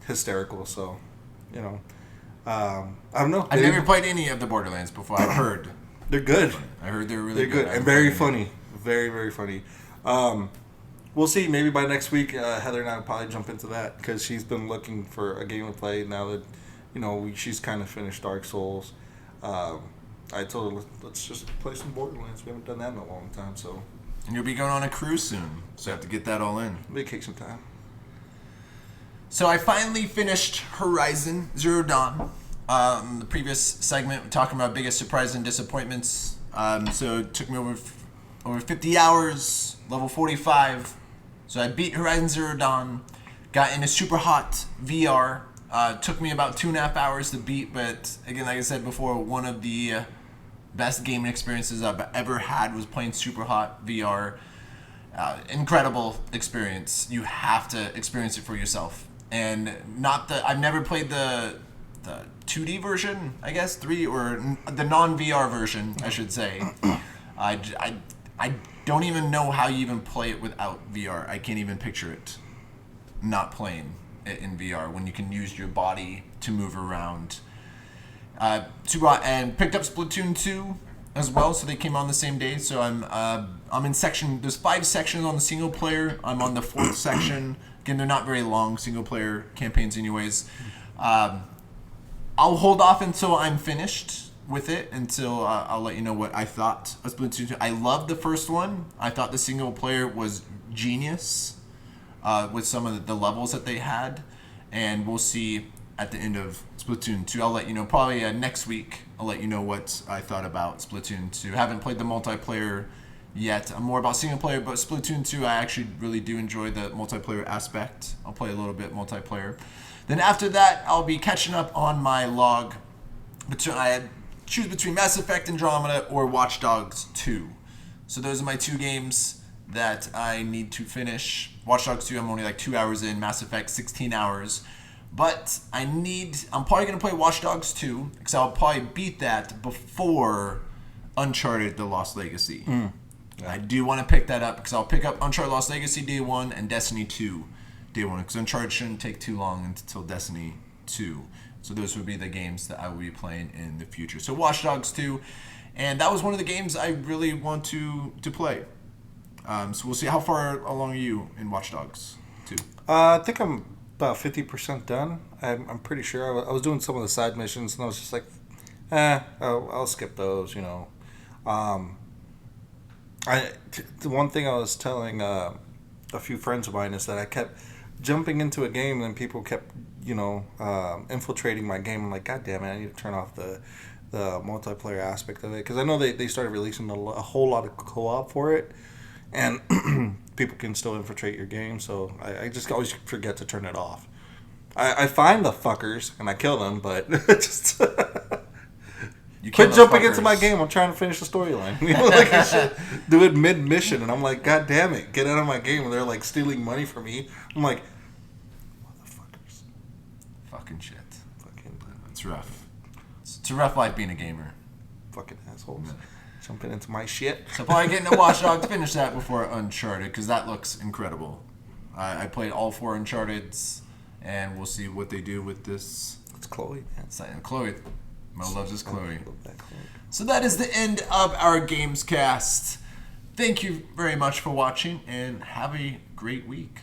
hysterical. So, I don't know. I've never played any of the Borderlands before. I've heard they're good. I heard they're really good and very funny, very very funny. We'll see. Maybe by next week, Heather and I will probably jump into that because she's been looking for a game to play now that. She's kind of finished Dark Souls. I told her, let's just play some Borderlands. We haven't done that in a long time, so. And you'll be going on a cruise soon, so you have to get that all in. Vacation time. So I finally finished Horizon Zero Dawn. The previous segment, we're talking about biggest surprises and disappointments. So it took me over 50 hours, level 45. So I beat Horizon Zero Dawn, got into super hot VR. Took me about 2.5 hours to beat, but again, like I said before, one of the best gaming experiences I've ever had was playing Super Hot VR. Incredible experience. You have to experience it for yourself. And I've never played the 2D version, I guess, 3 or the non-VR version, I should say. I don't even know how you even play it without VR. I can't even picture it not playing in VR when you can use your body to move around. And picked up Splatoon 2 as well, so they came on the same day. So I'm in section. There's 5 sections on the single player. I'm on the 4th section. Again, they're not very long single player campaigns, anyways. I'll hold off until I'm finished with it. Until I'll let you know what I thought of Splatoon 2. I loved the first one. I thought the single player was genius. With some of the levels that they had, and we'll see at the end of Splatoon 2. I'll let you know probably next week. I'll let you know what I thought about Splatoon 2. Haven't played the multiplayer yet. I'm more about single player, but Splatoon 2 I actually really do enjoy the multiplayer aspect. I'll play a little bit multiplayer. Then after that, I'll be catching up on my log. I choose between Mass Effect Andromeda or Watch Dogs 2. So those are my 2 games that I need to finish. Watch Dogs 2, I'm only like 2 hours in. Mass Effect, 16 hours. But I'm probably going to play Watch Dogs 2, because I'll probably beat that before Uncharted The Lost Legacy. Yeah. I do want to pick that up, because I'll pick up Uncharted Lost Legacy Day 1 and Destiny 2 day one, because Uncharted shouldn't take too long until Destiny 2. So those would be the games that I will be playing in the future. So Watch Dogs 2, and that was one of the games I really want to play. So we'll see. How far along are you in Watch Dogs 2? I think I'm about 50% done. I'm pretty sure. I was doing some of the side missions, and I was just like, I'll skip those, you know. The one thing I was telling a few friends of mine is that I kept jumping into a game, and then people kept, infiltrating my game. I'm like, God damn it, I need to turn off the multiplayer aspect of it, because I know they started releasing a whole lot of co-op for it, and people can still infiltrate your game. So I just always forget to turn it off. I find the fuckers and I kill them, but just You quit kill those jumping into fuckers. my game. I'm trying to finish the storyline. Like I should do it mid mission, and I'm like, God damn it, get out of my game! And they're like stealing money from me. I'm like, motherfuckers, Fucking shit. fucking, It's rough. It's a rough life being a gamer. fucking assholes, jumping into my shit. So probably getting a Watch Dogs, finish that before Uncharted, because that looks incredible. I played all 4 Uncharteds, and we'll see what they do with this. It's Chloe, man. And Chloe. Mo loves his Chloe. Love that Chloe. So that is the end of our Gamescast. Thank you very much for watching, and have a great week.